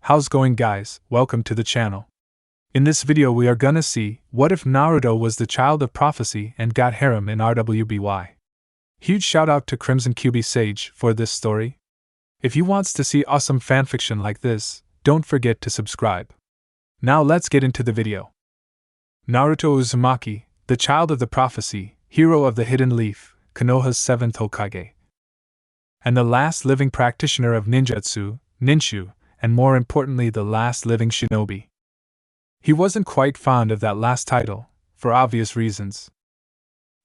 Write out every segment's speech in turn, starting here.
How's going, guys? Welcome to the channel. In this video we are gonna see, what if Naruto was the child of prophecy and got harem in RWBY. Huge shout out to CrimsonKyuubiSage for this story. If you wants to see awesome fanfiction like this, don't forget to subscribe. Now let's get into the video. Naruto Uzumaki, the child of the prophecy, hero of the hidden leaf, Konoha's 7th Hokage, and the last living practitioner of ninjutsu, ninshu, and more importantly the last living shinobi. He wasn't quite fond of that last title, for obvious reasons.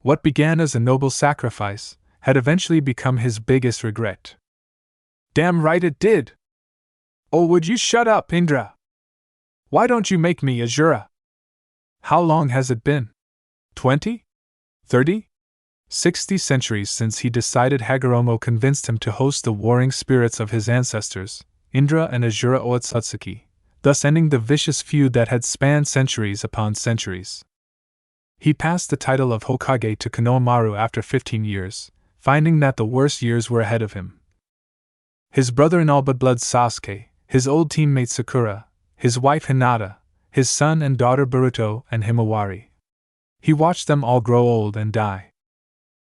What began as a noble sacrifice had eventually become his biggest regret. Damn right it did! Oh, would you shut up, Indra? Why don't you make me Azura? How long has it been? 20? 30? 60 centuries since he decided Hagoromo convinced him to host the warring spirits of his ancestors, Indra and Azura Otsutsuki, thus ending the vicious feud that had spanned centuries upon centuries. He passed the title of Hokage to Konohamaru after 15 years, finding that the worst years were ahead of him. His brother-in-all but blood Sasuke, his old teammate Sakura, his wife Hinata, his son and daughter Boruto and Himawari. He watched them all grow old and die.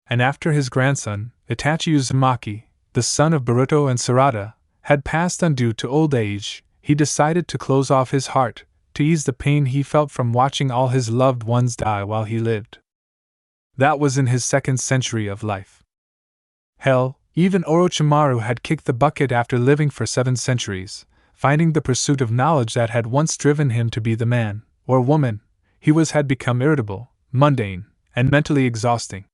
And after his grandson, Itachi Uzumaki, the son of Boruto and Sarada, had passed undue to old age, he decided to close off his heart, to ease the pain he felt from watching all his loved ones die while he lived. That was in his 2nd century of life. Hell, even Orochimaru had kicked the bucket after living for 7 centuries, finding the pursuit of knowledge that had once driven him to be the man, or woman, he was had become irritable, mundane, and mentally exhausting.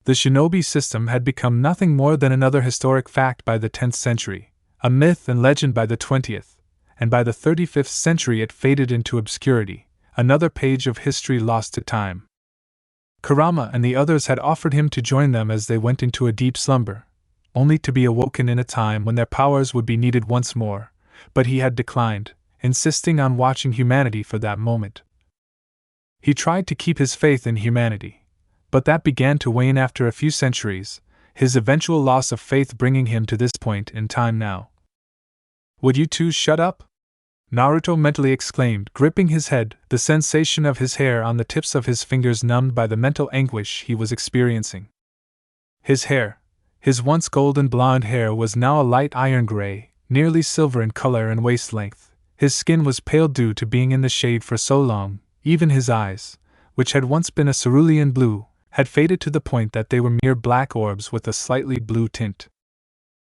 The shinobi system had become nothing more than another historic fact by the 10th century, a myth and legend by the 20th, and by the 35th century it faded into obscurity, another page of history lost to time. Kurama and the others had offered him to join them as they went into a deep slumber, only to be awoken in a time when their powers would be needed once more, but he had declined, insisting on watching humanity for that moment. He tried to keep his faith in humanity, but that began to wane after a few centuries, his eventual loss of faith bringing him to this point in time now. Would you two shut up? Naruto mentally exclaimed, gripping his head, the sensation of his hair on the tips of his fingers numbed by the mental anguish he was experiencing. His hair, his once golden blonde hair, was now a light iron gray, nearly silver in color and waist length. His skin was pale due to being in the shade for so long. Even his eyes, which had once been a cerulean blue, had faded to the point that they were mere black orbs with a slightly blue tint.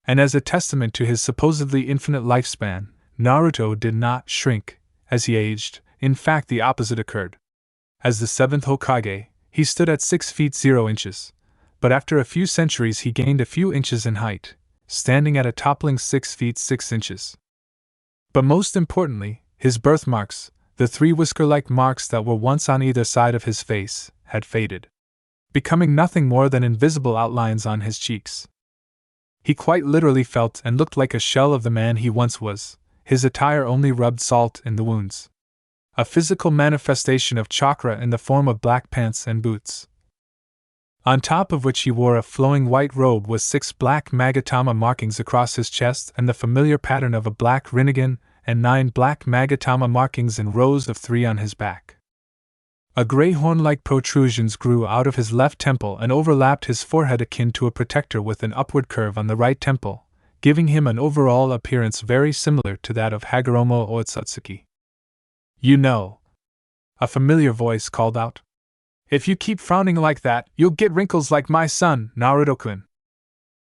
And as a testament to his supposedly infinite lifespan, Naruto did not shrink as he aged. In fact, the opposite occurred. As the 7th Hokage, he stood at 6 feet 0 inches, but after a few centuries he gained a few inches in height, standing at a toppling 6 feet 6 inches. But most importantly, his birthmarks, the 3 whisker-like marks that were once on either side of his face, had faded, becoming nothing more than invisible outlines on his cheeks. He quite literally felt and looked like a shell of the man he once was. His attire only rubbed salt in the wounds. A physical manifestation of chakra in the form of black pants and boots, on top of which he wore a flowing white robe with 6 black magatama markings across his chest and the familiar pattern of a black rinnegan, and 9 black magatama markings in rows of 3 on his back. A gray horn-like protrusions grew out of his left temple and overlapped his forehead akin to a protector with an upward curve on the right temple, giving him an overall appearance very similar to that of Hagoromo Otsutsuki. You know, a familiar voice called out. If you keep frowning like that, you'll get wrinkles like my son, Naruto-kun.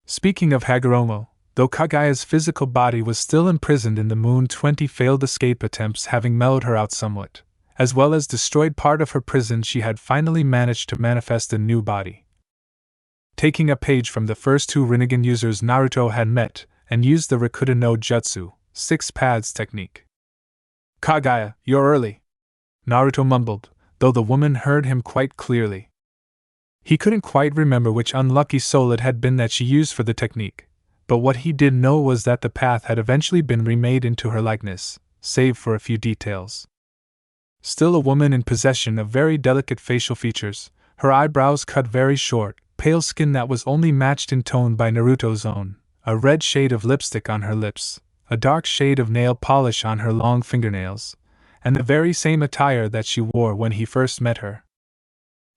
Speaking of Hagoromo, though Kaguya's physical body was still imprisoned in the moon, 20 failed escape attempts having mellowed her out somewhat, as well as destroyed part of her prison, she had finally managed to manifest a new body. Taking a page from the first 2 Rinnegan users Naruto had met, and used the Rakuda no Jutsu, 6 pads technique. Kaguya, you're early, Naruto mumbled, though the woman heard him quite clearly. He couldn't quite remember which unlucky soul it had been that she used for the technique, but what he did know was that the path had eventually been remade into her likeness, save for a few details. Still a woman in possession of very delicate facial features, her eyebrows cut very short, pale skin that was only matched in tone by Naruto's own, a red shade of lipstick on her lips, a dark shade of nail polish on her long fingernails, and the very same attire that she wore when he first met her.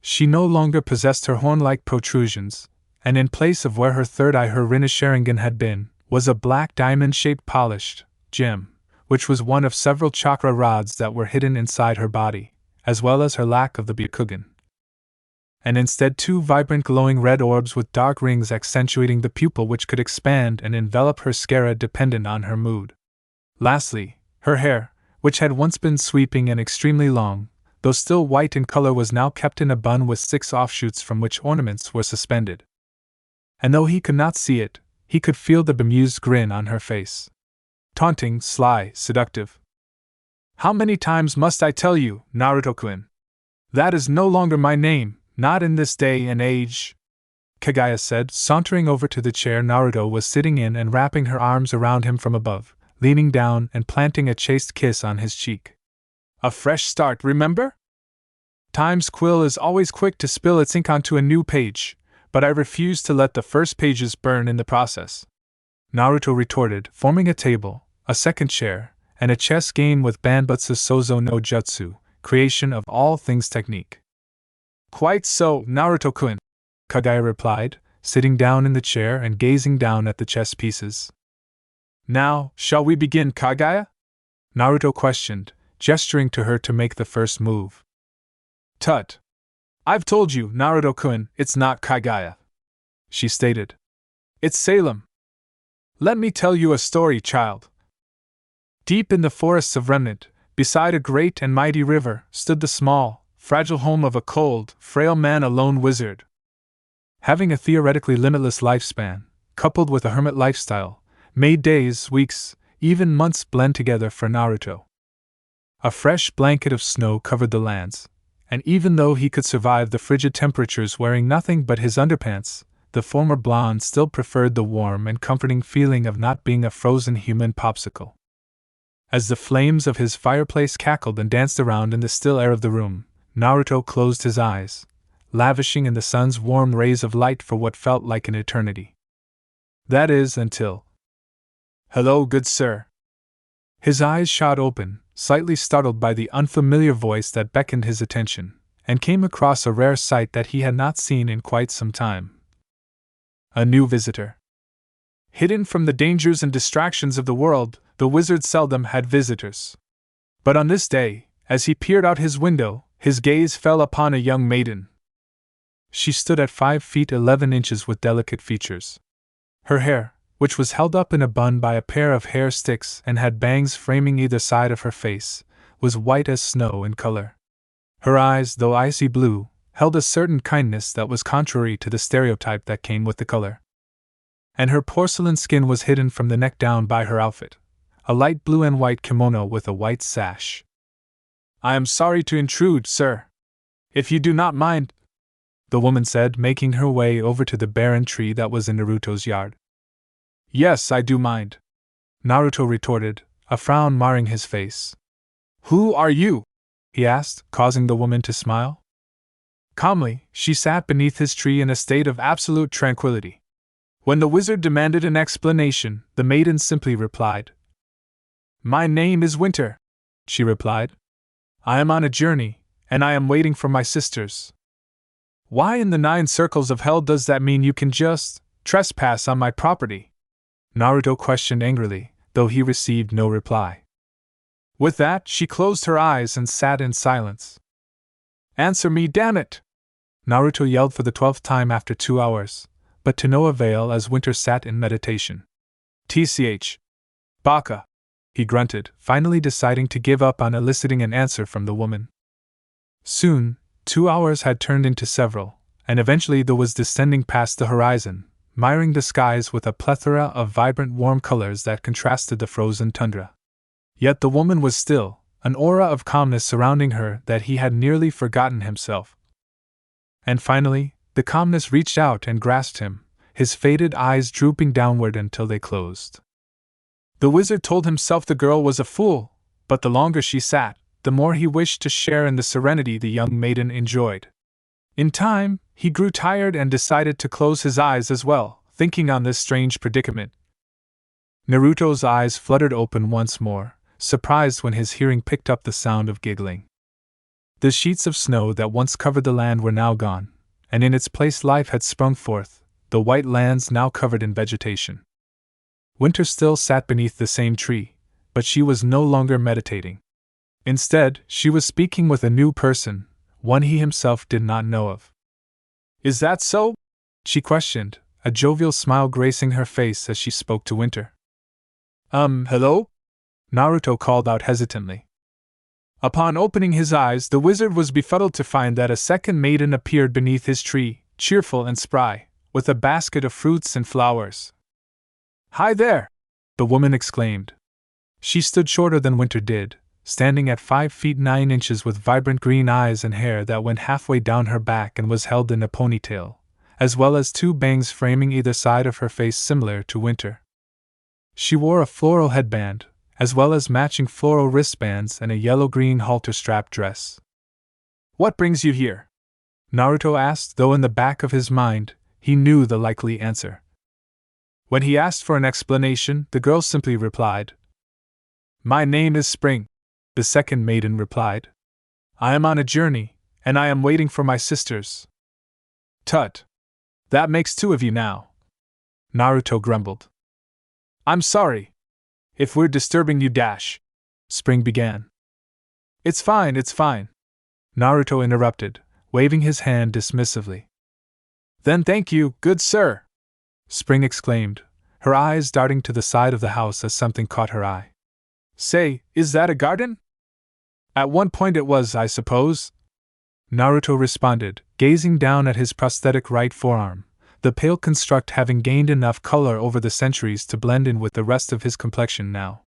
She no longer possessed her horn-like protrusions, and in place of where her third eye, her Rinasharingan, had been, was a black diamond-shaped polished gem, which was one of several chakra rods that were hidden inside her body, as well as her lack of the Byakugan. And instead 2 vibrant glowing red orbs with dark rings accentuating the pupil which could expand and envelop her sclera dependent on her mood. Lastly, her hair, which had once been sweeping and extremely long, though still white in color, was now kept in a bun with 6 offshoots from which ornaments were suspended. And though he could not see it, he could feel the bemused grin on her face. Taunting, sly, seductive. "How many times must I tell you, Naruto-kun? That is no longer my name, not in this day and age," Kaguya said, sauntering over to the chair Naruto was sitting in and wrapping her arms around him from above, leaning down and planting a chaste kiss on his cheek. "A fresh start, remember? Time's quill is always quick to spill its ink onto a new page, but I refuse to let the first pages burn in the process," Naruto retorted, forming a table, a second chair, and a chess game with Banbutsu Sozo no Jutsu, creation of all things technique. "Quite so, Naruto-kun," Kaguya replied, sitting down in the chair and gazing down at the chess pieces. "Now, shall we begin, Kaguya?" Naruto questioned, gesturing to her to make the first move. "Tut! I've told you, Naruto-kun, it's not Kaguya," she stated. "It's Salem. Let me tell you a story, child." Deep in the forests of Remnant, beside a great and mighty river, stood the small, fragile home of a cold, frail man, a lone wizard. Having a theoretically limitless lifespan, coupled with a hermit lifestyle, made days, weeks, even months blend together for Naruto. A fresh blanket of snow covered the lands, and even though he could survive the frigid temperatures wearing nothing but his underpants, the former blonde still preferred the warm and comforting feeling of not being a frozen human popsicle. As the flames of his fireplace cackled and danced around in the still air of the room, Naruto closed his eyes, lavishing in the sun's warm rays of light for what felt like an eternity. That is, until... "Hello, good sir." His eyes shot open, slightly startled by the unfamiliar voice that beckoned his attention, and came across a rare sight that he had not seen in quite some time. A new visitor. Hidden from the dangers and distractions of the world, the wizard seldom had visitors. But on this day, as he peered out his window, his gaze fell upon a young maiden. She stood at 5 feet 11 inches with delicate features. Her hair, which was held up in a bun by a pair of hair sticks and had bangs framing either side of her face, was white as snow in color. Her eyes, though icy blue, held a certain kindness that was contrary to the stereotype that came with the color. And her porcelain skin was hidden from the neck down by her outfit, a light blue and white kimono with a white sash. "I am sorry to intrude, sir. If you do not mind," the woman said, making her way over to the barren tree that was in Naruto's yard. "Yes, I do mind," Naruto retorted, a frown marring his face. "Who are you?" he asked, causing the woman to smile. Calmly, she sat beneath his tree in a state of absolute tranquility. When the wizard demanded an explanation, the maiden simply replied. "My name is Winter," she replied. "I am on a journey, and I am waiting for my sisters." "Why in the 9 circles of hell does that mean you can just trespass on my property?" Naruto questioned angrily, though he received no reply. With that, she closed her eyes and sat in silence. "Answer me, damn it!" Naruto yelled for the 12th time after 2 hours, but to no avail as Winter sat in meditation. "Tch. Baka," he grunted, finally deciding to give up on eliciting an answer from the woman. Soon, 2 hours had turned into several, and eventually the was descending past the horizon, miring the skies with a plethora of vibrant warm colors that contrasted the frozen tundra. Yet the woman was still, an aura of calmness surrounding her that he had nearly forgotten himself. And finally, the calmness reached out and grasped him, his faded eyes drooping downward until they closed. The wizard told himself the girl was a fool, but the longer she sat, the more he wished to share in the serenity the young maiden enjoyed. In time, he grew tired and decided to close his eyes as well, thinking on this strange predicament. Naruto's eyes fluttered open once more, surprised when his hearing picked up the sound of giggling. The sheets of snow that once covered the land were now gone, and in its place life had sprung forth, the white lands now covered in vegetation. Winter still sat beneath the same tree, but she was no longer meditating. Instead, she was speaking with a new person, one he himself did not know of. "Is that so?" she questioned, a jovial smile gracing her face as she spoke to Winter. Hello?" Naruto called out hesitantly. Upon opening his eyes, the wizard was befuddled to find that a second maiden appeared beneath his tree, cheerful and spry, with a basket of fruits and flowers. "Hi there!" the woman exclaimed. She stood shorter than Winter did, standing at 5 feet 9 inches with vibrant green eyes and hair that went halfway down her back and was held in a ponytail, as well as 2 bangs framing either side of her face similar to Winter. She wore a floral headband, as well as matching floral wristbands and a yellow-green halter-strap dress. "What brings you here?" Naruto asked, though in the back of his mind, he knew the likely answer. When he asked for an explanation, the girl simply replied, "My name is Spring," the second maiden replied. "I am on a journey, and I am waiting for my sisters." "Tut! That makes 2 of you now," Naruto grumbled. "I'm sorry if we're disturbing you, Spring began. It's fine, Naruto interrupted, waving his hand dismissively. "Then thank you, good sir," Spring exclaimed, her eyes darting to the side of the house as something caught her eye. "Say, is that a garden?" "At one point it was, I suppose," Naruto responded, gazing down at his prosthetic right forearm, the pale construct having gained enough color over the centuries to blend in with the rest of his complexion now.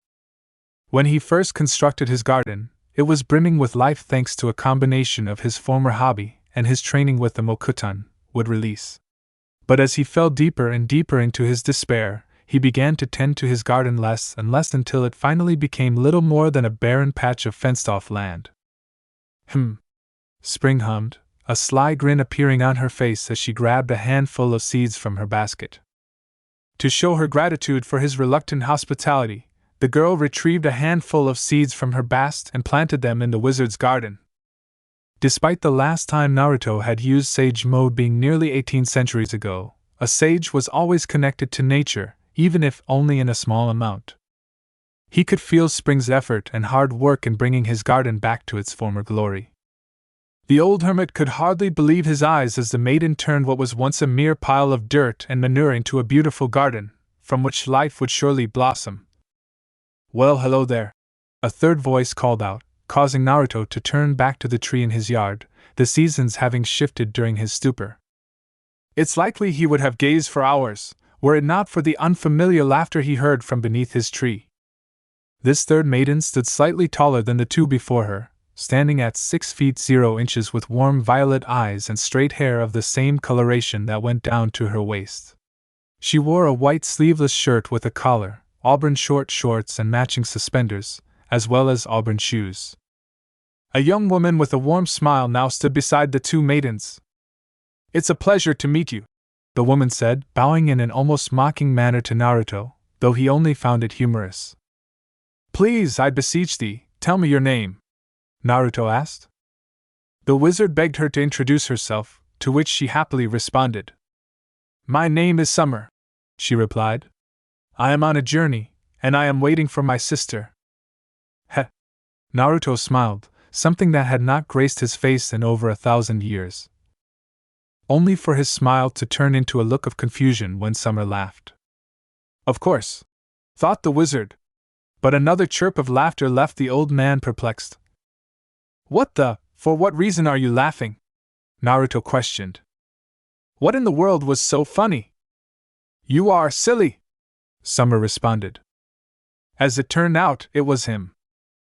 When he first constructed his garden, it was brimming with life thanks to a combination of his former hobby and his training with the Mokutan would release. But as he fell deeper and deeper into his despair, he began to tend to his garden less and less until it finally became little more than a barren patch of fenced-off land. Spring hummed, a sly grin appearing on her face as she grabbed a handful of seeds from her basket. To show her gratitude for his reluctant hospitality, the girl retrieved a handful of seeds from her basket and planted them in the wizard's garden. Despite the last time Naruto had used sage mode being nearly 18 centuries ago, a sage was always connected to nature, even if only in a small amount. He could feel Spring's effort and hard work in bringing his garden back to its former glory. The old hermit could hardly believe his eyes as the maiden turned what was once a mere pile of dirt and manure into a beautiful garden, from which life would surely blossom. "Well, hello there," a third voice called out, causing Naruto to turn back to the tree in his yard, the seasons having shifted during his stupor. It's likely he would have gazed for hours, were it not for the unfamiliar laughter he heard from beneath his tree. This third maiden stood slightly taller than the 2 before her, standing at 6 feet 0 inches with warm violet eyes and straight hair of the same coloration that went down to her waist. She wore a white sleeveless shirt with a collar, auburn short shorts and matching suspenders, as well as auburn shoes. A young woman with a warm smile now stood beside the 2 maidens. "It's a pleasure to meet you," the woman said, bowing in an almost mocking manner to Naruto, though he only found it humorous. "Please, I beseech thee, tell me your name," Naruto asked. The wizard begged her to introduce herself, to which she happily responded. "My name is Summer," she replied. "I am on a journey, and I am waiting for my sister." Heh! Naruto smiled, something that had not graced his face in over 1,000 years. Only for his smile to turn into a look of confusion when Summer laughed. "Of course," thought the wizard. But another chirp of laughter left the old man perplexed. For what reason are you laughing?" Naruto questioned. "What in the world was so funny?" "You are silly," Summer responded. As it turned out, it was him.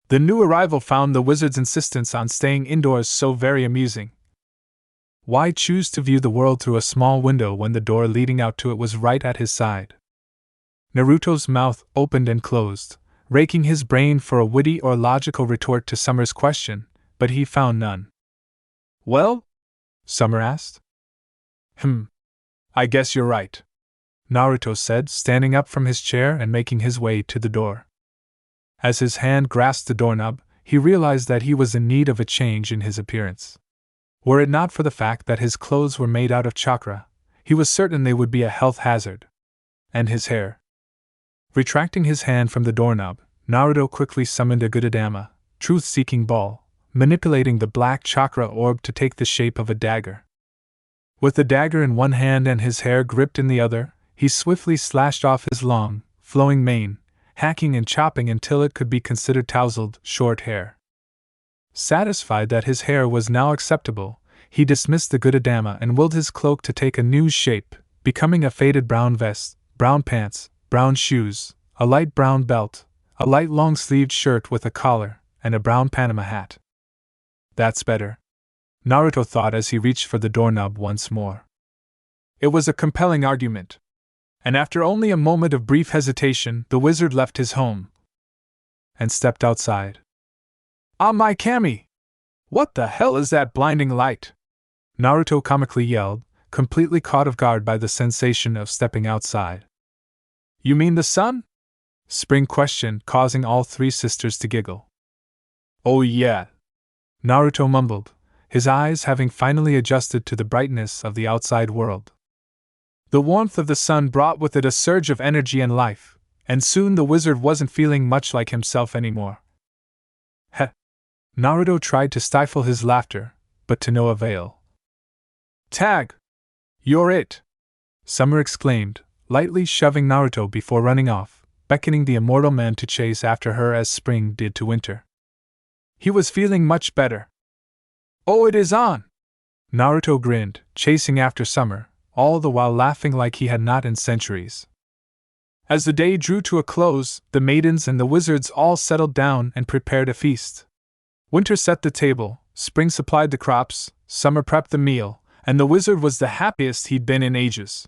The new arrival found the wizard's insistence on staying indoors so very amusing. Why choose to view the world through a small window when the door leading out to it was right at his side? Naruto's mouth opened and closed, raking his brain for a witty or logical retort to Summer's question, but he found none. "Well?" Summer asked. I guess you're right," Naruto said, standing up from his chair and making his way to the door. As his hand grasped the doorknob, he realized that he was in need of a change in his appearance. Were it not for the fact that his clothes were made out of chakra, he was certain they would be a health hazard. And his hair. Retracting his hand from the doorknob, Naruto quickly summoned a Gudadama, truth-seeking ball, manipulating the black chakra orb to take the shape of a dagger. With the dagger in one hand and his hair gripped in the other, he swiftly slashed off his long, flowing mane, hacking and chopping until it could be considered tousled, short hair. Satisfied that his hair was now acceptable, he dismissed the Gudadama and willed his cloak to take a new shape, becoming a faded brown vest, brown pants, brown shoes, a light brown belt, a light long-sleeved shirt with a collar, and a brown Panama hat. That's better, Naruto thought as he reached for the doorknob once more. It was a compelling argument. And after only a moment of brief hesitation, the wizard left his home and stepped outside. Ah, my Kami! What the hell is that blinding light? Naruto comically yelled, completely caught off guard by the sensation of stepping outside. You mean the sun? Spring questioned, causing all three sisters to giggle. Oh yeah, Naruto mumbled, his eyes having finally adjusted to the brightness of the outside world. The warmth of the sun brought with it a surge of energy and life, and soon the wizard wasn't feeling much like himself anymore. Heh! Naruto tried to stifle his laughter, but to no avail. Tag! You're it! Summer exclaimed, lightly shoving Naruto before running off, beckoning the immortal man to chase after her as spring did to winter. He was feeling much better. Oh, it is on! Naruto grinned, chasing after Summer, all the while laughing like he had not in centuries. As the day drew to a close, the maidens and the wizards all settled down and prepared a feast. Winter set the table, spring supplied the crops, summer prepped the meal, and the wizard was the happiest he'd been in ages.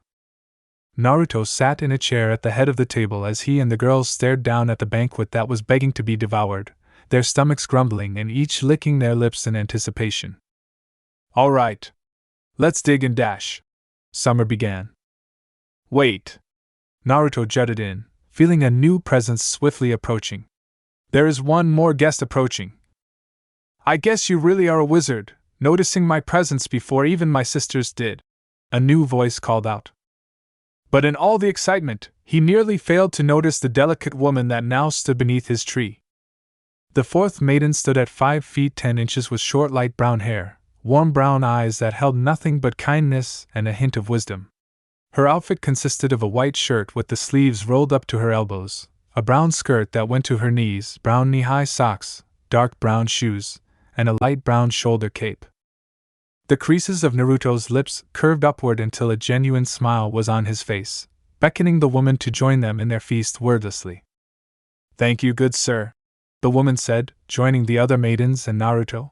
Naruto sat in a chair at the head of the table as he and the girls stared down at the banquet that was begging to be devoured, their stomachs grumbling and each licking their lips in anticipation. All right. Let's dig and dash, Summer began. Wait. Naruto jutted in, feeling a new presence swiftly approaching. There is one more guest approaching. I guess you really are a wizard, noticing my presence before even my sisters did, a new voice called out. But in all the excitement, he nearly failed to notice the delicate woman that now stood beneath his tree. The fourth maiden stood at 5 feet 10 inches with short light brown hair, warm brown eyes that held nothing but kindness and a hint of wisdom. Her outfit consisted of a white shirt with the sleeves rolled up to her elbows, a brown skirt that went to her knees, brown knee-high socks, dark brown shoes, and a light brown shoulder cape. The creases of Naruto's lips curved upward until a genuine smile was on his face, beckoning the woman to join them in their feast wordlessly. Thank you, good sir, the woman said, joining the other maidens and Naruto.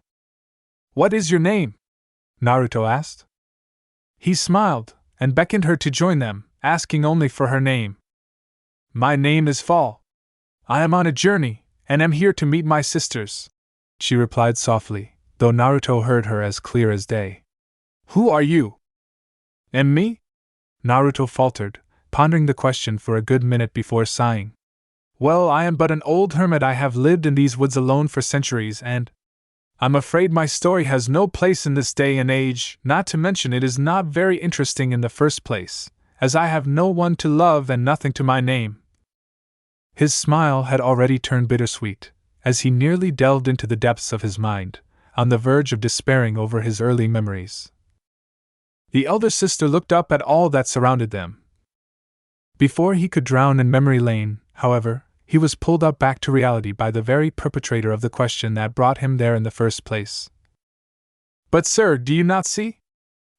What is your name? Naruto asked. He smiled, and beckoned her to join them, asking only for her name. My name is Fall. I am on a journey, and am here to meet my sisters, she replied softly, though Naruto heard her as clear as day. Who are you? And me? Naruto faltered, pondering the question for a good minute before sighing. Well, I am but an old hermit. I have lived in these woods alone for centuries, and I'm afraid my story has no place in this day and age, not to mention it is not very interesting in the first place, as I have no one to love and nothing to my name. His smile had already turned bittersweet, as he nearly delved into the depths of his mind, on the verge of despairing over his early memories. The elder sister looked up at all that surrounded them. Before he could drown in memory lane, however, he was pulled up back to reality by the very perpetrator of the question that brought him there in the first place. But sir, do you not see?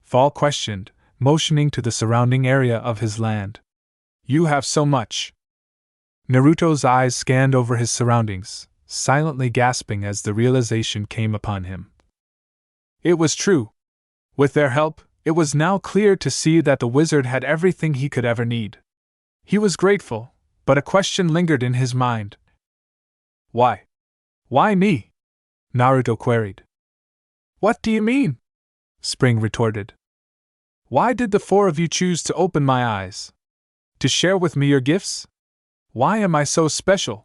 Fall questioned, motioning to the surrounding area of his land. You have so much. Naruto's eyes scanned over his surroundings, silently gasping as the realization came upon him. It was true. With their help, it was now clear to see that the wizard had everything he could ever need. He was grateful, but a question lingered in his mind. Why? Why me? Naruto queried. What do you mean? Spring retorted. Why did the four of you choose to open my eyes? To share with me your gifts? Why am I so special?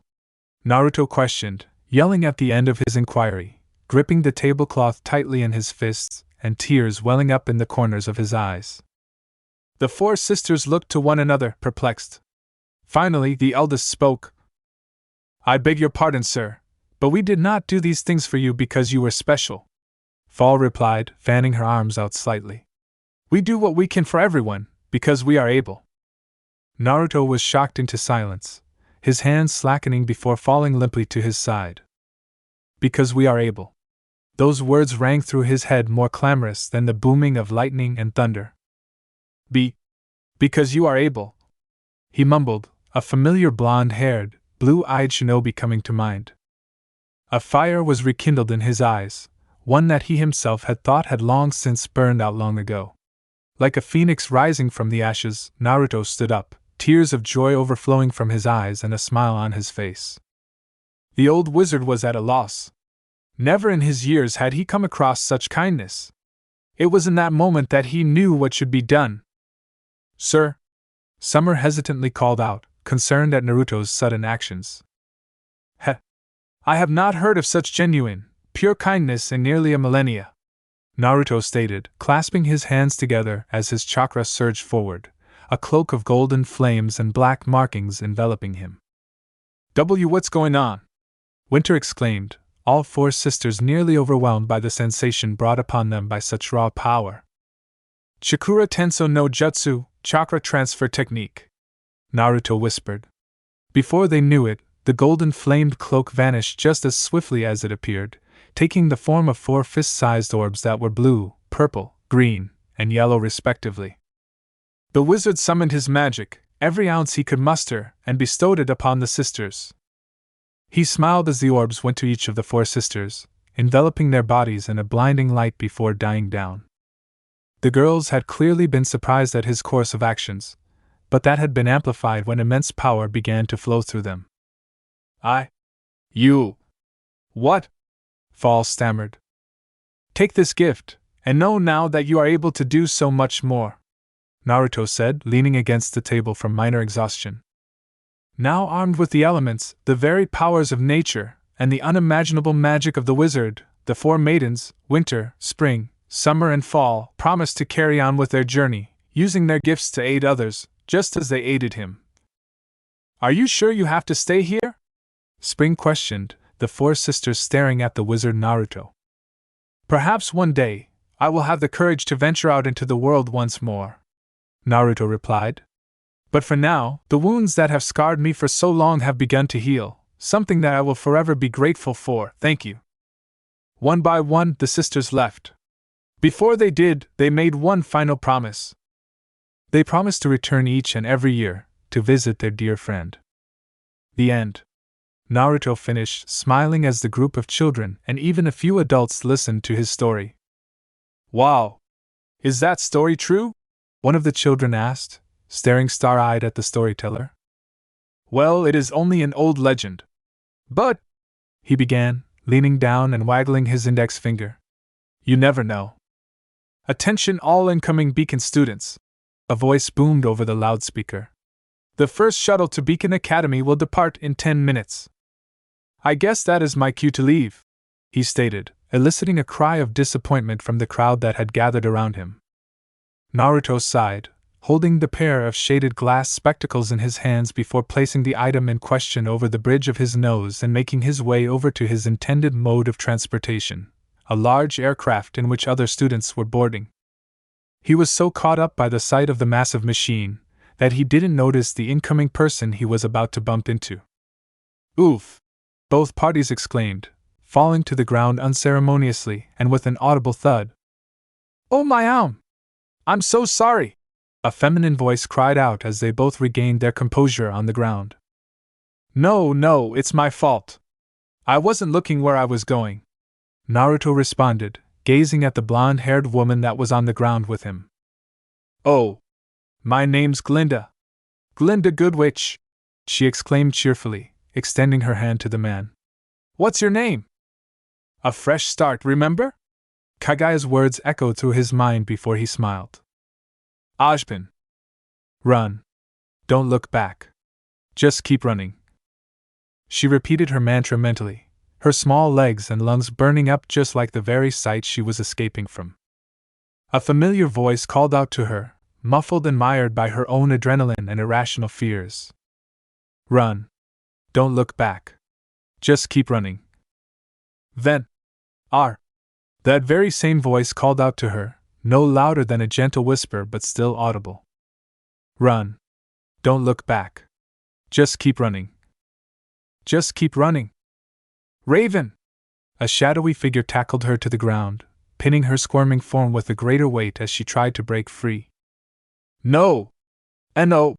Naruto questioned, yelling at the end of his inquiry, gripping the tablecloth tightly in his fists, and tears welling up in the corners of his eyes. The four sisters looked to one another, perplexed. Finally, the eldest spoke. I beg your pardon, sir, but we did not do these things for you because you were special. Fall replied, fanning her arms out slightly. We do what we can for everyone, because we are able. Naruto was shocked into silence, his hands slackening before falling limply to his side. Because we are able. Those words rang through his head more clamorous than the booming of lightning and thunder. Because you are able, he mumbled, a familiar blonde-haired, blue-eyed shinobi coming to mind. A fire was rekindled in his eyes, one that he himself had thought had long since burned out long ago. Like a phoenix rising from the ashes, Naruto stood up, tears of joy overflowing from his eyes and a smile on his face. The old wizard was at a loss. Never in his years had he come across such kindness. It was in that moment that he knew what should be done. Sir, Summer hesitantly called out, concerned at Naruto's sudden actions. I have not heard of such genuine, pure kindness in nearly a millennia, Naruto stated, clasping his hands together as his chakra surged forward, a cloak of golden flames and black markings enveloping him. What's going on? Winter exclaimed, all four sisters nearly overwhelmed by the sensation brought upon them by such raw power. Chakura Tenso no Jutsu, chakra transfer technique, Naruto whispered. Before they knew it, the golden flamed cloak vanished just as swiftly as it appeared, taking the form of four fist-sized orbs that were blue, purple, green, and yellow respectively. The wizard summoned his magic, every ounce he could muster, and bestowed it upon the sisters. He smiled as the orbs went to each of the four sisters, enveloping their bodies in a blinding light before dying down. The girls had clearly been surprised at his course of actions, but that had been amplified when immense power began to flow through them. What? Fall stammered. Take this gift, and know now that you are able to do so much more, Naruto said, leaning against the table from minor exhaustion. Now armed with the elements, the very powers of nature, and the unimaginable magic of the wizard, the four maidens, Winter, Spring, Summer, and Fall, promised to carry on with their journey, using their gifts to aid others, just as they aided him. Are you sure you have to stay here? Spring questioned, the four sisters staring at the wizard Naruto. Perhaps one day, I will have the courage to venture out into the world once more, Naruto replied. But for now, the wounds that have scarred me for so long have begun to heal, something that I will forever be grateful for, thank you. One by one, the sisters left. Before they did, they made one final promise. They promised to return each and every year, to visit their dear friend. The end. Naruto finished, smiling as the group of children and even a few adults listened to his story. Wow! Is that story true? One of the children asked, staring star-eyed at the storyteller. Well, it is only an old legend. But, he began, leaning down and waggling his index finger. You never know. Attention all incoming Beacon students! A voice boomed over the loudspeaker. The first shuttle to Beacon Academy will depart in 10 minutes. I guess that is my cue to leave, he stated, eliciting a cry of disappointment from the crowd that had gathered around him. Naruto sighed, holding the pair of shaded glass spectacles in his hands before placing the item in question over the bridge of his nose and making his way over to his intended mode of transportation, a large aircraft in which other students were boarding. He was so caught up by the sight of the massive machine that he didn't notice the incoming person he was about to bump into. Oof! Both parties exclaimed, falling to the ground unceremoniously and with an audible thud. Oh my arm! I'm so sorry! A feminine voice cried out as they both regained their composure on the ground. No, it's my fault. I wasn't looking where I was going, Naruto responded, gazing at the blonde-haired woman that was on the ground with him. Oh! My name's Glinda. Glinda Goodwitch! She exclaimed cheerfully, extending her hand to the man. What's your name? A fresh start, remember? Kaguya's words echoed through his mind before he smiled. Ajpin. Run. Don't look back. Just keep running. She repeated her mantra mentally, her small legs and lungs burning up just like the very sight she was escaping from. A familiar voice called out to her, muffled and mired by her own adrenaline and irrational fears. Run. Don't look back. Just keep running. Then, that very same voice called out to her, no louder than a gentle whisper but still audible. Run. Don't look back. Just keep running. Just keep running. Raven! A shadowy figure tackled her to the ground, pinning her squirming form with a greater weight as she tried to break free. No! No!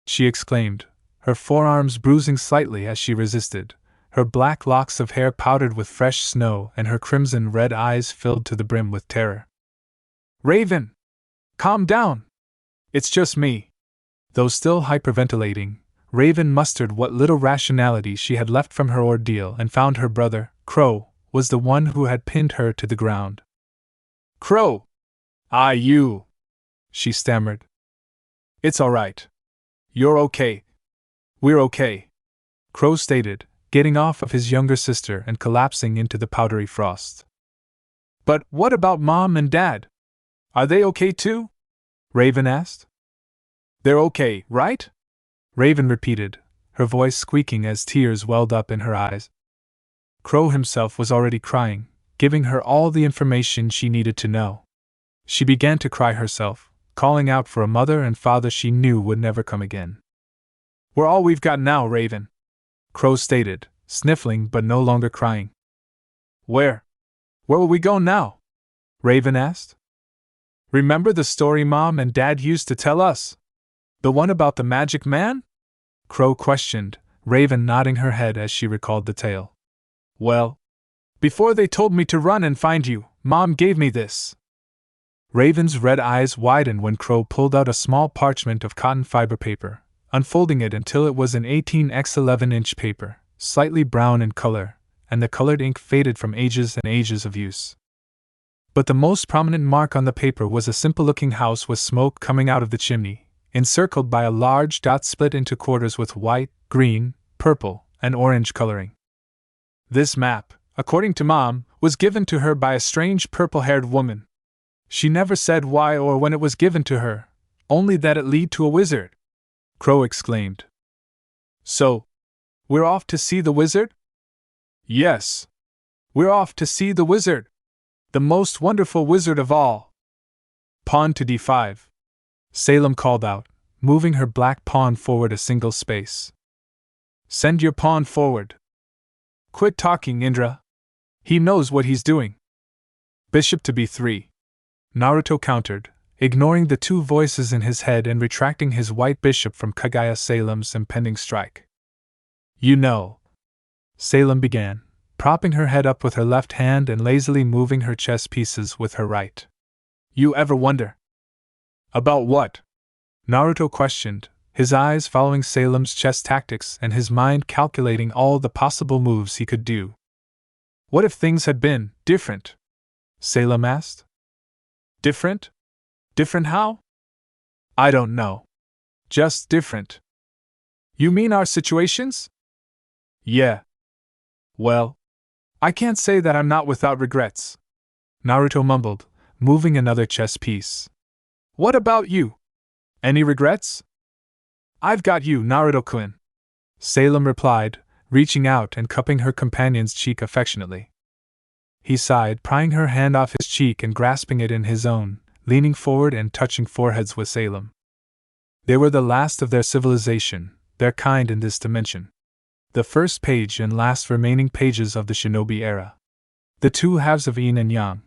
She exclaimed, her forearms bruising slightly as she resisted, her black locks of hair powdered with fresh snow and her crimson-red eyes filled to the brim with terror. Raven! Calm down! It's just me. Though still hyperventilating, Raven mustered what little rationality she had left from her ordeal and found her brother, Crow, was the one who had pinned her to the ground. Crow! You! She stammered. It's all right. You're okay. We're okay, Crow stated, getting off of his younger sister and collapsing into the powdery frost. But what about Mom and Dad? Are they okay too? Raven asked. They're okay, right? Raven repeated, her voice squeaking as tears welled up in her eyes. Crow himself was already crying, giving her all the information she needed to know. She began to cry herself, calling out for a mother and father she knew would never come again. We're all we've got now, Raven, Crow stated, sniffling but no longer crying. Where will we go now? Raven asked. Remember the story Mom and Dad used to tell us? The one about the magic man? Crow questioned, Raven nodding her head as she recalled the tale. Well, before they told me to run and find you, Mom gave me this. Raven's red eyes widened when Crow pulled out a small parchment of cotton fiber paper, unfolding it until it was an 18x11-inch paper, slightly brown in color, and the colored ink faded from ages and ages of use. But the most prominent mark on the paper was a simple-looking house with smoke coming out of the chimney, encircled by a large dot split into quarters with white, green, purple, and orange coloring. This map, according to Mom, was given to her by a strange purple-haired woman. She never said why or when it was given to her, only that it led to a wizard, Crow exclaimed. So, we're off to see the wizard? Yes. We're off to see the wizard. The most wonderful wizard of all. Pawn to d5. Salem called out, moving her black pawn forward a single space. Send your pawn forward. Quit talking, Indra. He knows what he's doing. Bishop to b3. Naruto countered, ignoring the two voices in his head and retracting his white bishop from Kaguya Salem's impending strike. You know, Salem began, propping her head up with her left hand and lazily moving her chess pieces with her right. You ever wonder? About what? Naruto questioned, his eyes following Salem's chess tactics and his mind calculating all the possible moves he could do. What if things had been different? Salem asked. Different? Different how? I don't know. Just different. You mean our situations? Yeah. Well, I can't say that I'm not without regrets, Naruto mumbled, moving another chess piece. What about you? Any regrets? I've got you, Naruto-kun, Salem replied, reaching out and cupping her companion's cheek affectionately. He sighed, prying her hand off his cheek and grasping it in his own, leaning forward and touching foreheads with Salem. They were the last of their civilization, their kind in this dimension. The first page and last remaining pages of the shinobi era. The two halves of yin and yang.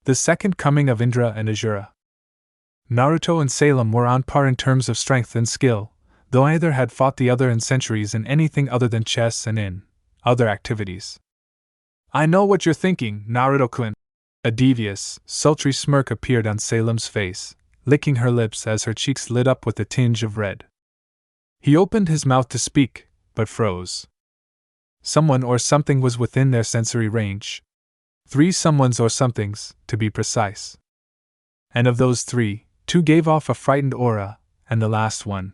The second coming of Indra and Azura. Naruto and Salem were on par in terms of strength and skill, though neither had fought the other in centuries in anything other than chess and in other activities. I know what you're thinking, Naruto-kun. A devious, sultry smirk appeared on Salem's face, licking her lips as her cheeks lit up with a tinge of red. He opened his mouth to speak, but froze. Someone or something was within their sensory range. 3 someones or somethings, to be precise. And of those 3, 2 gave off a frightened aura, and the last one,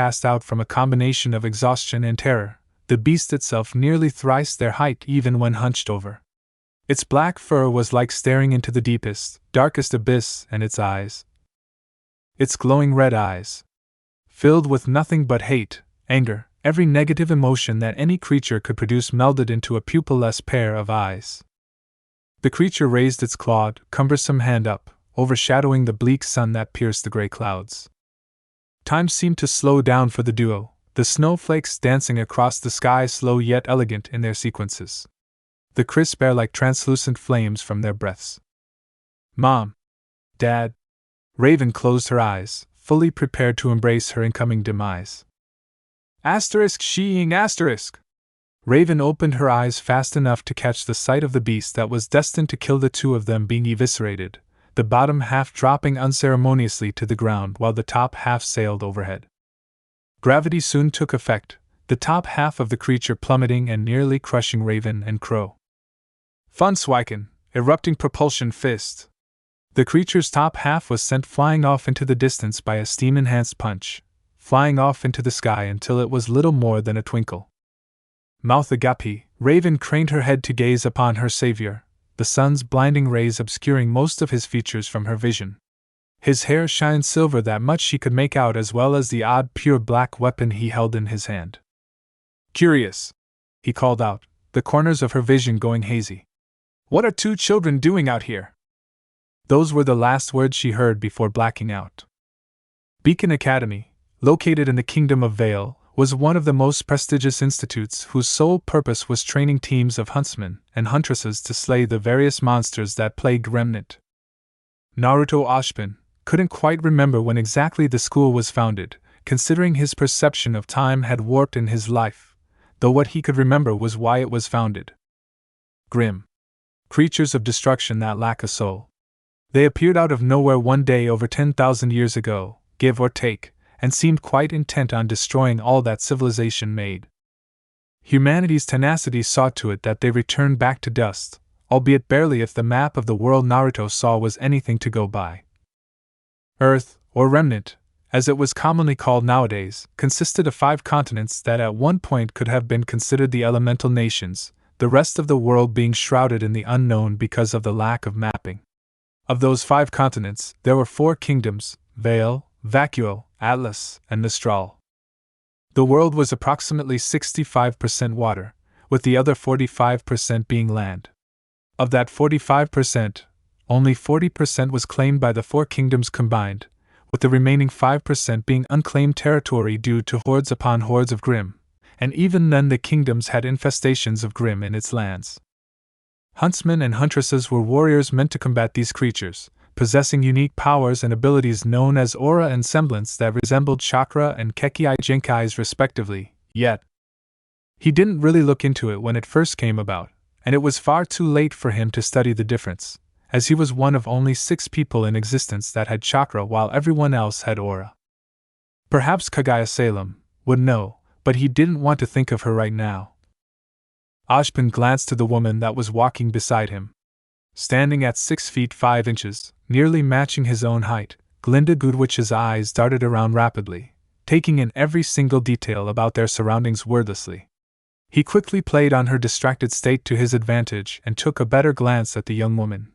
passed out from a combination of exhaustion and terror, the beast itself nearly thrice their height even when hunched over. Its black fur was like staring into the deepest, darkest abyss, and its eyes, its glowing red eyes, filled with nothing but hate, anger, every negative emotion that any creature could produce melded into a pupilless pair of eyes. The creature raised its clawed, cumbersome hand up, overshadowing the bleak sun that pierced the gray clouds. Time seemed to slow down for the duo, the snowflakes dancing across the sky slow yet elegant in their sequences. The crisp air like translucent flames from their breaths. Mom! Dad! Raven closed her eyes, fully prepared to embrace her incoming demise. ******. Raven opened her eyes fast enough to catch the sight of the beast that was destined to kill the two of them being eviscerated, the bottom half dropping unceremoniously to the ground while the top half sailed overhead. Gravity soon took effect, the top half of the creature plummeting and nearly crushing Raven and Crow. Funswiken, erupting propulsion fist. The creature's top half was sent flying off into the distance by a steam-enhanced punch, flying off into the sky until it was little more than a twinkle. Mouth agape, Raven craned her head to gaze upon her savior, the sun's blinding rays obscuring most of his features from her vision. His hair shined silver, that much she could make out, as well as the odd pure black weapon he held in his hand. Curious, he called out, the corners of her vision going hazy. What are two children doing out here? Those were the last words she heard before blacking out. Beacon Academy, located in the Kingdom of Vale, was one of the most prestigious institutes whose sole purpose was training teams of huntsmen and huntresses to slay the various monsters that plagued Remnant. Naruto Ashpin couldn't quite remember when exactly the school was founded, considering his perception of time had warped in his life, though what he could remember was why it was founded. Grim. Creatures of destruction that lack a soul. They appeared out of nowhere one day over 10,000 years ago, give or take, and seemed quite intent on destroying all that civilization made. Humanity's tenacity saw to it that they returned back to dust, albeit barely if the map of the world Naruto saw was anything to go by. Earth, or Remnant, as it was commonly called nowadays, consisted of 5 continents that at one point could have been considered the elemental nations, the rest of the world being shrouded in the unknown because of the lack of mapping. Of those 5 continents, there were 4 kingdoms: Vale, Vacuo, Atlas, and Mistral. The world was approximately 65% water, with the other 45% being land. Of that 45%, only 40% was claimed by the 4 kingdoms combined, with the remaining 5% being unclaimed territory due to hordes upon hordes of Grimm, and even then the kingdoms had infestations of Grimm in its lands. Huntsmen and huntresses were warriors meant to combat these creatures, possessing unique powers and abilities known as aura and semblance that resembled chakra and Kekkei Genkais respectively, yet he didn't really look into it when it first came about, and it was far too late for him to study the difference, as he was one of only 6 people in existence that had chakra while everyone else had aura. Perhaps Kaguya Salem would know, but he didn't want to think of her right now. Ashpin glanced to the woman that was walking beside him. Standing at 6 feet 5 inches, nearly matching his own height, Glinda Goodwich's eyes darted around rapidly, taking in every single detail about their surroundings wordlessly. He quickly played on her distracted state to his advantage and took a better glance at the young woman.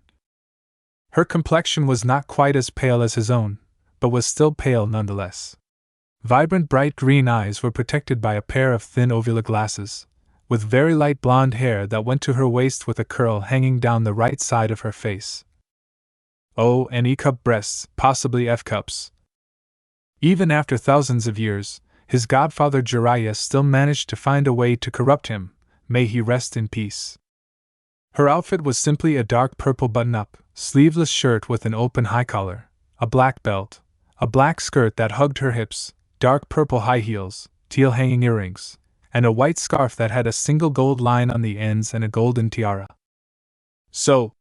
Her complexion was not quite as pale as his own, but was still pale nonetheless. Vibrant bright green eyes were protected by a pair of thin ovular glasses, with very light blonde hair that went to her waist with a curl hanging down the right side of her face. Oh, and E-cup breasts, possibly F-cups. Even after thousands of years, his godfather Jiraiya still managed to find a way to corrupt him, may he rest in peace. Her outfit was simply a dark purple button-up, sleeveless shirt with an open high collar, a black belt, a black skirt that hugged her hips, dark purple high heels, teal hanging earrings, and a white scarf that had a single gold line on the ends and a golden tiara. So,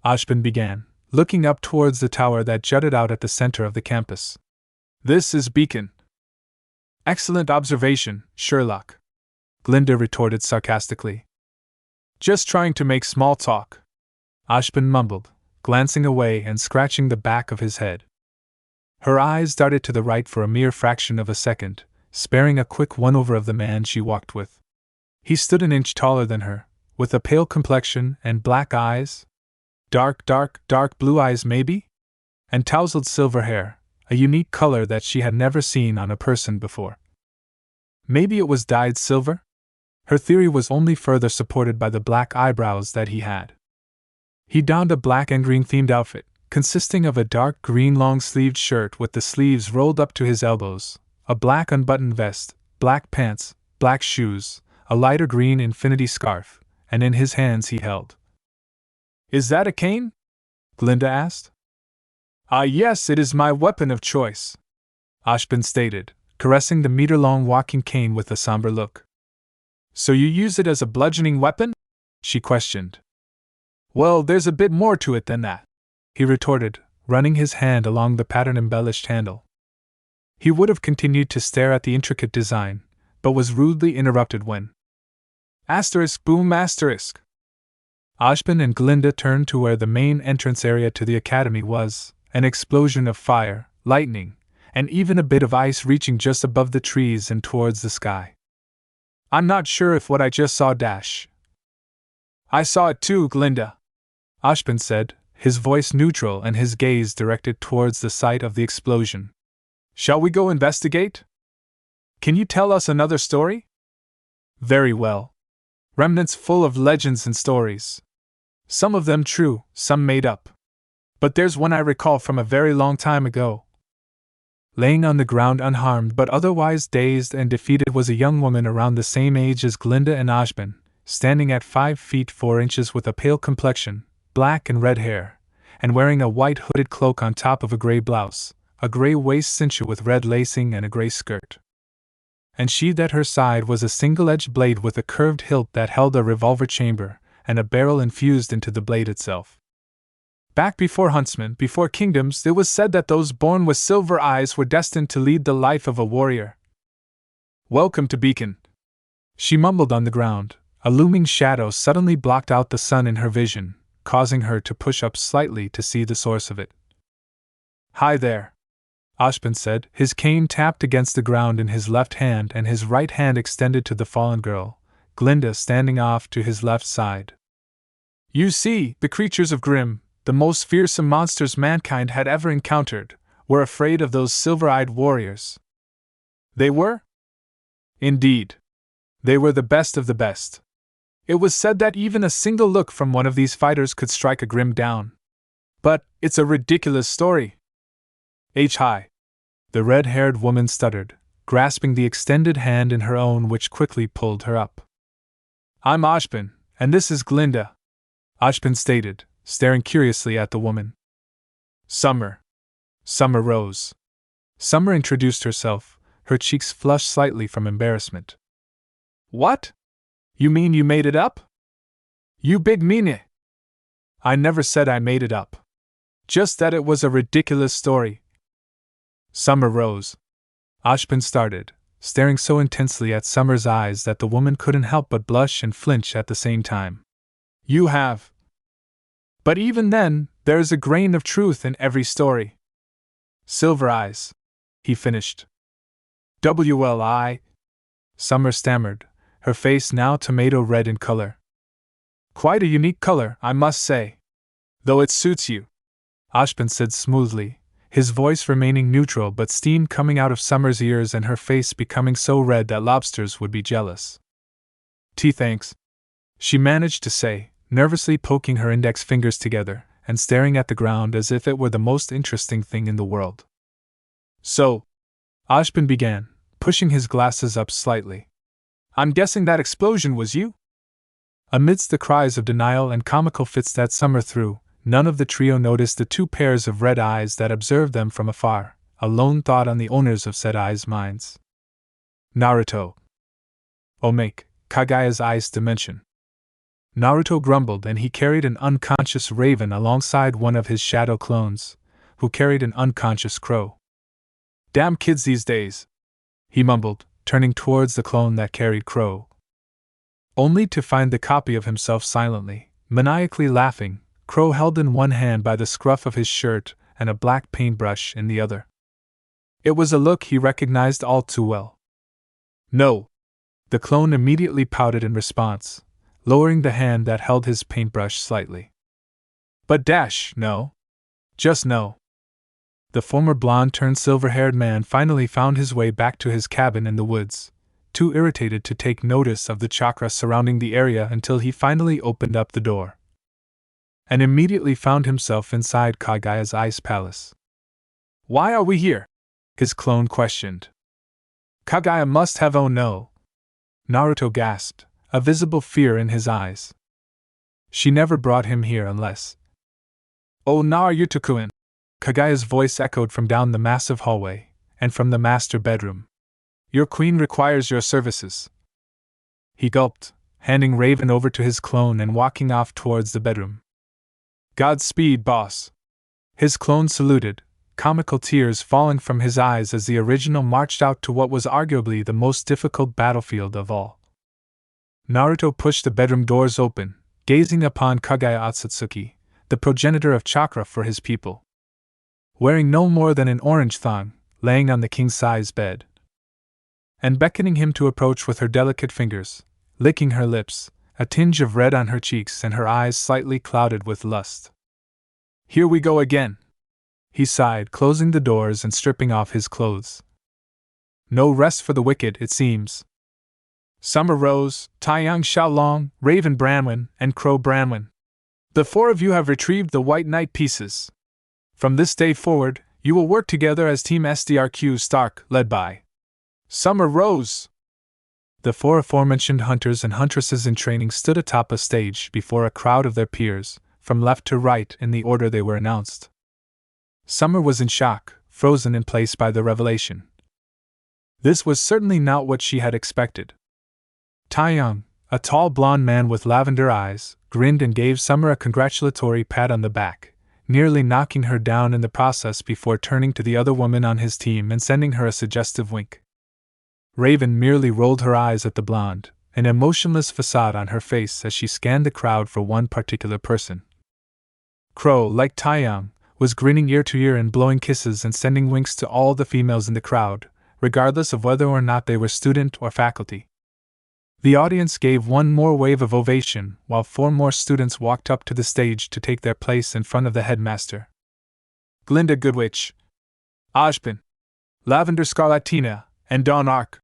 Ashbin began, looking up towards the tower that jutted out at the center of the campus. This is Beacon. Excellent observation, Sherlock, Glinda retorted sarcastically. Just trying to make small talk, Ashbin mumbled, glancing away and scratching the back of his head. Her eyes darted to the right for a mere fraction of a second, sparing a quick one-over of the man she walked with. He stood an inch taller than her, with a pale complexion and black eyes. Dark blue eyes maybe? And tousled silver hair, a unique color that she had never seen on a person before. Maybe it was dyed silver? Her theory was only further supported by the black eyebrows that he had. He donned a black and green themed outfit, consisting of a dark green long-sleeved shirt with the sleeves rolled up to his elbows, a black unbuttoned vest, black pants, black shoes, a lighter green infinity scarf, and in his hands he held. Is that a cane? Glinda asked. Yes, it is my weapon of choice, Ashbin stated, caressing the meter-long walking cane with a somber look. So you use it as a bludgeoning weapon? She questioned. Well, there's a bit more to it than that, he retorted, running his hand along the pattern-embellished handle. He would have continued to stare at the intricate design, but was rudely interrupted when asterisk boom asterisk. Ashbin and Glinda turned to where the main entrance area to the academy was, an explosion of fire, lightning, and even a bit of ice reaching just above the trees and towards the sky. I'm not sure if what I just saw dash. I saw it too, Glinda, Ashbin said, his voice neutral and his gaze directed towards the site of the explosion. Shall we go investigate? Can you tell us another story? Very well. Remnants full of legends and stories. Some of them true, some made up. But there's one I recall from a very long time ago. Laying on the ground unharmed but otherwise dazed and defeated was a young woman around the same age as Glinda and Ashbin, standing at 5 feet 4 inches with a pale complexion, black and red hair, and wearing a white hooded cloak on top of a gray blouse, a gray waist cincher with red lacing and a gray skirt. And sheathed at her side was a single-edged blade with a curved hilt that held a revolver chamber, and a barrel infused into the blade itself. Back before huntsmen, before kingdoms, it was said that those born with silver eyes were destined to lead the life of a warrior. Welcome to Beacon, she mumbled on the ground. A looming shadow suddenly blocked out the sun in her vision, causing her to push up slightly to see the source of it. Hi there, Ashbin said, his cane tapped against the ground in his left hand and his right hand extended to the fallen girl, Glinda standing off to his left side. You see, the creatures of Grimm, the most fearsome monsters mankind had ever encountered, were afraid of those silver-eyed warriors. They were? Indeed. They were the best of the best. It was said that even a single look from one of these fighters could strike a Grimm down. But it's a ridiculous story. Hi. The red-haired woman stuttered, grasping the extended hand in her own which quickly pulled her up. I'm Ashbin, and this is Glinda, Ashbin stated, staring curiously at the woman. Summer rose. Summer introduced herself, her cheeks flushed slightly from embarrassment. What? You mean you made it up? You big meanie. I never said I made it up. Just that it was a ridiculous story. Summer rose. Ashbin started, staring so intensely at Summer's eyes that the woman couldn't help but blush and flinch at the same time. You have. But even then, there is a grain of truth in every story. Silver eyes, he finished. WLI, Summer stammered, her face now tomato red in color. Quite a unique color, I must say. Though it suits you, Ashbin said smoothly, his voice remaining neutral but steam coming out of Summer's ears and her face becoming so red that lobsters would be jealous. Thanks, she managed to say, nervously poking her index fingers together and staring at the ground as if it were the most interesting thing in the world. So, Ashbin began, pushing his glasses up slightly. I'm guessing that explosion was you? Amidst the cries of denial and comical fits that Summer threw, none of the trio noticed the two pairs of red eyes that observed them from afar, a lone thought on the owners of said eyes' minds. Naruto. Make Kaguya's eyes dimension. Naruto grumbled, and he carried an unconscious raven alongside one of his shadow clones, who carried an unconscious crow. Damn kids these days, he mumbled, turning towards the clone that carried crow. Only to find the copy of himself silently, maniacally laughing, Crow held in one hand by the scruff of his shirt and a black paintbrush in the other. It was a look he recognized all too well. No! The clone immediately pouted in response, lowering the hand that held his paintbrush slightly. But no. Just no. The former blonde-turned-silver-haired man finally found his way back to his cabin in the woods, too irritated to take notice of the chakra surrounding the area until he finally opened up the door. And immediately found himself inside Kaguya's ice palace. Why are we here? His clone questioned. Kaguya must have no. Naruto gasped, a visible fear in his eyes. She never brought him here unless. Oh, Naruto-kun! Kaguya's voice echoed from down the massive hallway, and from the master bedroom. Your queen requires your services. He gulped, handing Raven over to his clone and walking off towards the bedroom. Godspeed, boss. His clone saluted, comical tears falling from his eyes as the original marched out to what was arguably the most difficult battlefield of all. Naruto pushed the bedroom doors open, gazing upon Kaguya Otsutsuki, the progenitor of chakra for his people. Wearing no more than an orange thong, laying on the king-size bed. And beckoning him to approach with her delicate fingers, licking her lips, a tinge of red on her cheeks and her eyes slightly clouded with lust. Here we go again, he sighed, closing the doors and stripping off his clothes. No rest for the wicked, it seems. Summer Rose, Taeyang Xiaolong, Raven Branwen, and Crow Branwen. The four of you have retrieved the White Knight pieces. From this day forward, you will work together as Team SDRQ Stark, led by Summer Rose. The four aforementioned hunters and huntresses in training stood atop a stage before a crowd of their peers, from left to right in the order they were announced. Summer was in shock, frozen in place by the revelation. This was certainly not what she had expected. Taeyang, a tall blonde man with lavender eyes, grinned and gave Summer a congratulatory pat on the back, nearly knocking her down in the process before turning to the other woman on his team and sending her a suggestive wink. Raven merely rolled her eyes at the blonde, an emotionless facade on her face as she scanned the crowd for one particular person. Crow, like Taeyang, was grinning ear to ear and blowing kisses and sending winks to all the females in the crowd, regardless of whether or not they were student or faculty. The audience gave one more wave of ovation while four more students walked up to the stage to take their place in front of the headmaster. Glinda Goodwitch, Ashbin, Lavender Scarlatina, and Dawn Arc,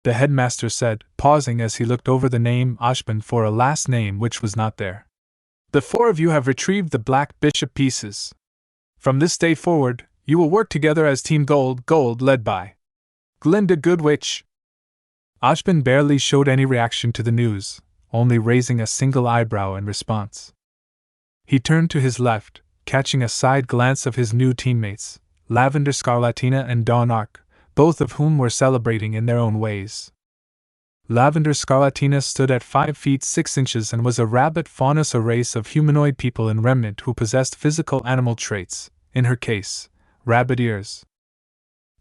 the headmaster said, pausing as he looked over the name Ashbin for a last name which was not there. The four of you have retrieved the Black Bishop pieces. From this day forward, you will work together as Team Gold led by Glinda Goodwitch. Ashbin barely showed any reaction to the news, only raising a single eyebrow in response. He turned to his left, catching a side glance of his new teammates, Lavender Scarlatina and Dawn Arc, both of whom were celebrating in their own ways. Lavender Scarlatina stood at 5 feet 6 inches and was a rabbit faunus, a race of humanoid people in remnant who possessed physical animal traits, in her case, rabbit ears.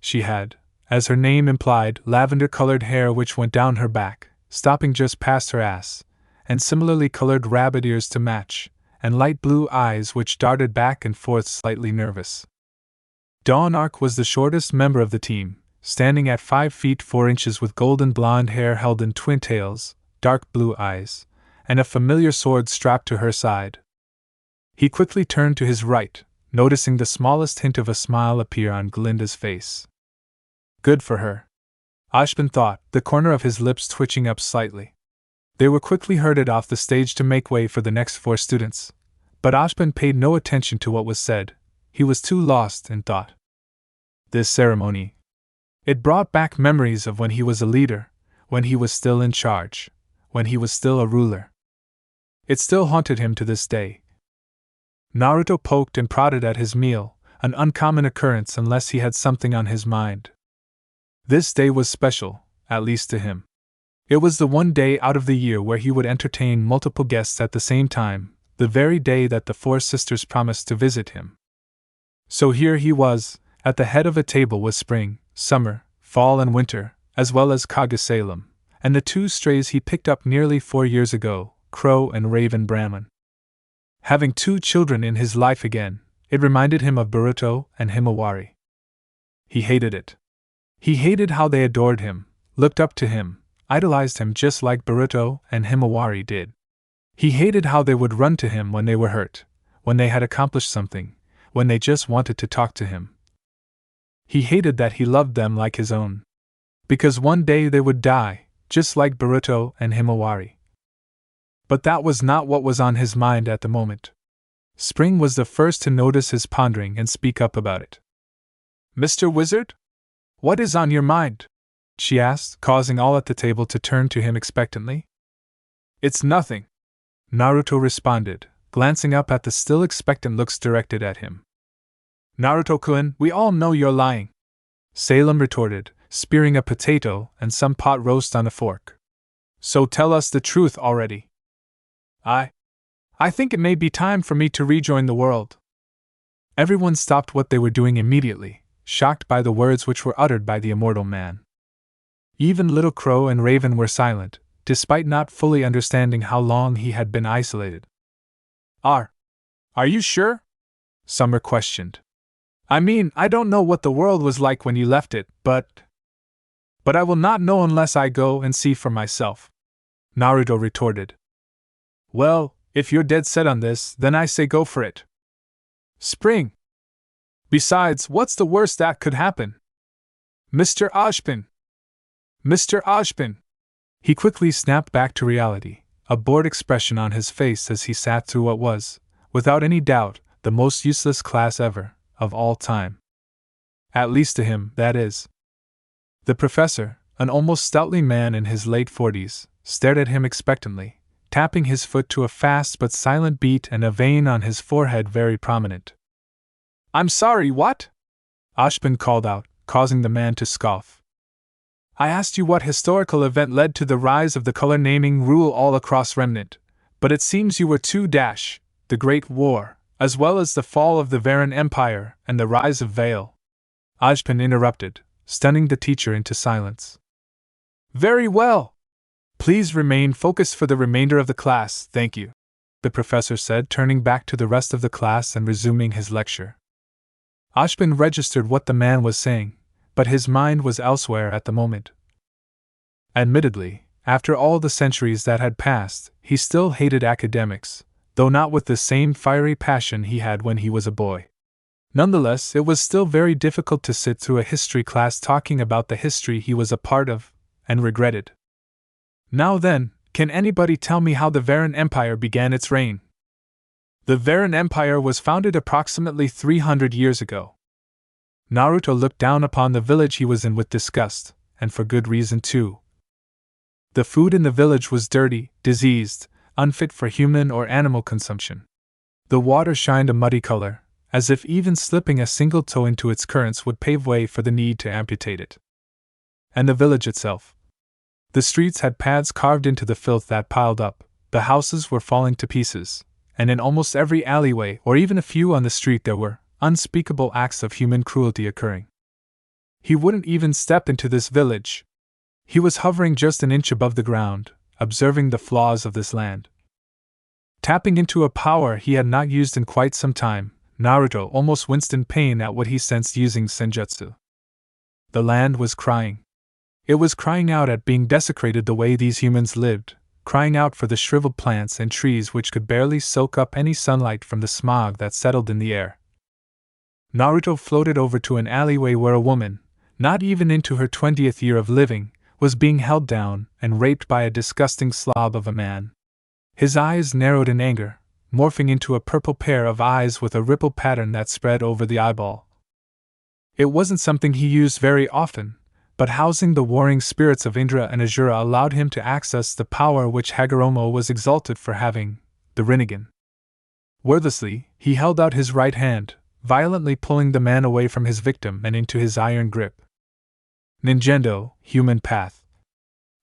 She had, as her name implied, lavender-colored hair which went down her back, stopping just past her ass, and similarly colored rabbit ears to match, and light blue eyes which darted back and forth slightly nervous. Dawn Arc was the shortest member of the team, standing at 5 feet 4 inches with golden blonde hair held in twin tails, dark blue eyes, and a familiar sword strapped to her side. He quickly turned to his right, noticing the smallest hint of a smile appear on Glinda's face. Good for her, Ashbin thought, the corner of his lips twitching up slightly. They were quickly herded off the stage to make way for the next 4 students, but Ashbin paid no attention to what was said. He was too lost in thought. This ceremony. It brought back memories of when he was a leader, when he was still in charge, when he was still a ruler. It still haunted him to this day. Naruto poked and prodded at his meal, an uncommon occurrence unless he had something on his mind. This day was special, at least to him. It was the one day out of the year where he would entertain multiple guests at the same time, the very day that the 4 sisters promised to visit him. So here he was, at the head of a table with spring, summer, fall and winter, as well as Kaguya Salem, and the 2 strays he picked up nearly 4 years ago, Crow and Raven Brahman. Having 2 children in his life again, it reminded him of Boruto and Himawari. He hated it. He hated how they adored him, looked up to him, idolized him just like Boruto and Himawari did. He hated how they would run to him when they were hurt, when they had accomplished something, when they just wanted to talk to him. He hated that he loved them like his own. Because one day they would die, just like Boruto and Himawari. But that was not what was on his mind at the moment. Spring was the first to notice his pondering and speak up about it. "Mr. Wizard? What is on your mind?" she asked, causing all at the table to turn to him expectantly. "It's nothing," Naruto responded, glancing up at the still expectant looks directed at him. "Naruto-kun, we all know you're lying," Salem retorted, spearing a potato and some pot roast on a fork. "So tell us the truth already." I think it may be time for me to rejoin the world." Everyone stopped what they were doing immediately, shocked by the words which were uttered by the immortal man. Even Little Crow and Raven were silent, despite not fully understanding how long he had been isolated. Are you sure?" Summer questioned. "I mean, I don't know what the world was like when you left it, but I will not know unless I go and see for myself," Naruto retorted. "Well, if you're dead set on this, then I say go for it." "Spring. Besides, what's the worst that could happen?" "Mr. Ashbin! Mr. Ashbin!" He quickly snapped back to reality, a bored expression on his face as he sat through what was, without any doubt, the most useless class ever, of all time. At least to him, that is. The professor, an almost stoutly man in his late 40s, stared at him expectantly, tapping his foot to a fast but silent beat and a vein on his forehead very prominent. "I'm sorry, what?" Ashbin called out, causing the man to scoff. "I asked you what historical event led to the rise of the color naming rule all across Remnant, but it seems you were too the Great War, as well as the fall of the Varon Empire and the rise of Vale." Ashbin interrupted, stunning the teacher into silence. "Very well. Please remain focused for the remainder of the class, thank you," the professor said, turning back to the rest of the class and resuming his lecture. Ashbin registered what the man was saying, but his mind was elsewhere at the moment. Admittedly, after all the centuries that had passed, he still hated academics, though not with the same fiery passion he had when he was a boy. Nonetheless, it was still very difficult to sit through a history class talking about the history he was a part of, and regretted. "Now then, can anybody tell me how the Varon Empire began its reign?" "The Varon Empire was founded approximately 300 years ago." Naruto looked down upon the village he was in with disgust, and for good reason too. The food in the village was dirty, diseased, unfit for human or animal consumption. The water shined a muddy color, as if even slipping a single toe into its currents would pave way for the need to amputate it. And the village itself. The streets had paths carved into the filth that piled up, the houses were falling to pieces, and in almost every alleyway or even a few on the street there were unspeakable acts of human cruelty occurring. He wouldn't even step into this village. He was hovering just an inch above the ground, observing the flaws of this land. Tapping into a power he had not used in quite some time, Naruto almost winced in pain at what he sensed using senjutsu. The land was crying. It was crying out at being desecrated the way these humans lived, crying out for the shriveled plants and trees which could barely soak up any sunlight from the smog that settled in the air. Naruto floated over to an alleyway where a woman, not even into her 20th year of living, was being held down and raped by a disgusting slob of a man. His eyes narrowed in anger, morphing into a purple pair of eyes with a ripple pattern that spread over the eyeball. It wasn't something he used very often, but housing the warring spirits of Indra and Azura allowed him to access the power which Hagoromo was exalted for having, the Rinnegan. Wordlessly, he held out his right hand, violently pulling the man away from his victim and into his iron grip. Ninjendo, human path.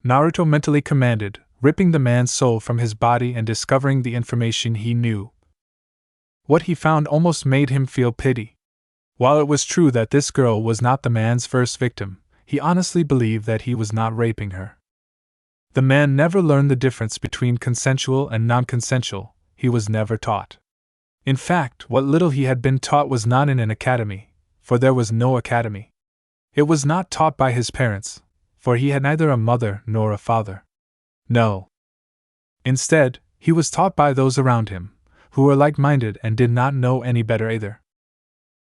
Naruto mentally commanded, ripping the man's soul from his body and discovering the information he knew. What he found almost made him feel pity. While it was true that this girl was not the man's first victim, he honestly believed that he was not raping her. The man never learned the difference between consensual and non-consensual. He was never taught. In fact, what little he had been taught was not in an academy, for there was no academy. It was not taught by his parents, for he had neither a mother nor a father. No. Instead, he was taught by those around him, who were like-minded and did not know any better either.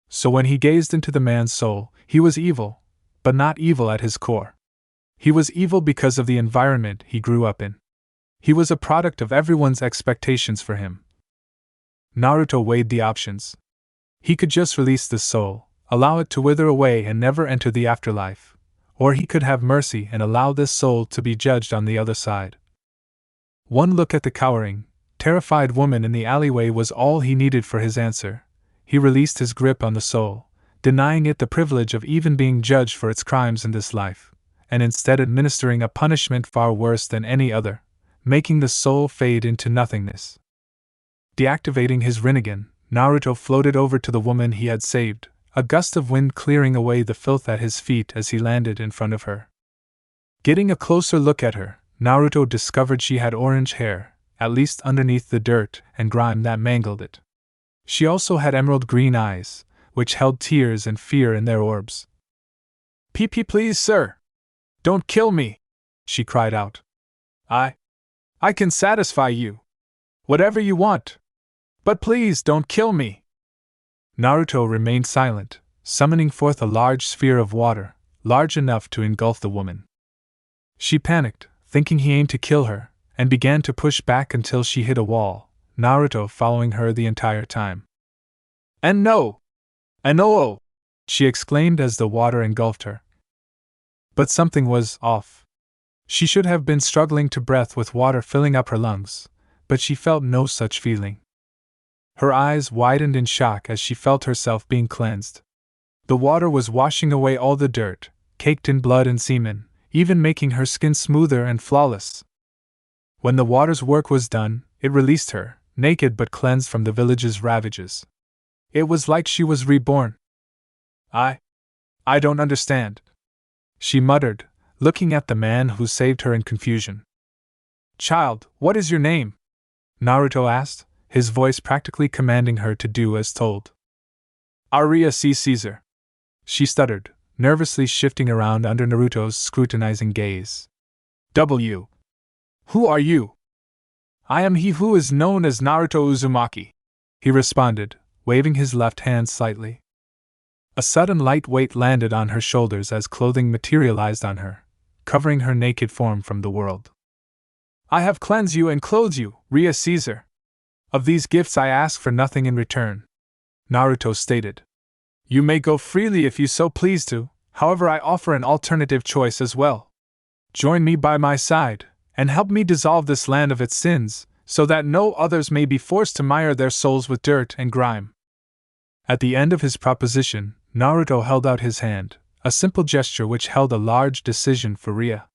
So when he gazed into the man's soul, he was evil, but not evil at his core. He was evil because of the environment he grew up in. He was a product of everyone's expectations for him. Naruto weighed the options. He could just release the soul, allow it to wither away and never enter the afterlife, or he could have mercy and allow this soul to be judged on the other side. One look at the cowering, terrified woman in the alleyway was all he needed for his answer. He released his grip on the soul, denying it the privilege of even being judged for its crimes in this life, and instead administering a punishment far worse than any other, making the soul fade into nothingness. Deactivating his Rinnegan, Naruto floated over to the woman he had saved, a gust of wind clearing away the filth at his feet as he landed in front of her. Getting a closer look at her, Naruto discovered she had orange hair, at least underneath the dirt and grime that mangled it. She also had emerald green eyes, which held tears and fear in their orbs. Please, sir! Don't kill me!" she cried out. I can satisfy you. Whatever you want. But please don't kill me!" Naruto remained silent, summoning forth a large sphere of water, large enough to engulf the woman. She panicked, thinking he aimed to kill her, and began to push back until she hit a wall, Naruto following her the entire time. "And no! And oh!" she exclaimed as the water engulfed her. But something was off. She should have been struggling to breath with water filling up her lungs, but she felt no such feeling. Her eyes widened in shock as she felt herself being cleansed. The water was washing away all the dirt, caked in blood and semen, even making her skin smoother and flawless. When the water's work was done, it released her, naked but cleansed from the village's ravages. It was like she was reborn. I don't understand," she muttered, looking at the man who saved her in confusion. "Child, what is your name?" Naruto asked, his voice practically commanding her to do as told. "Aria C. Caesar," she stuttered, nervously shifting around under Naruto's scrutinizing gaze. "W. Who are you?" "I am he who is known as Naruto Uzumaki," he responded, waving his left hand slightly. A sudden light weight landed on her shoulders as clothing materialized on her, covering her naked form from the world. "I have cleansed you and clothed you, Ria Caesar. Of these gifts I ask for nothing in return," Naruto stated. "You may go freely if you so please to, however I offer an alternative choice as well. Join me by my side, and help me dissolve this land of its sins, so that no others may be forced to mire their souls with dirt and grime." At the end of his proposition, Naruto held out his hand, a simple gesture which held a large decision for Ria.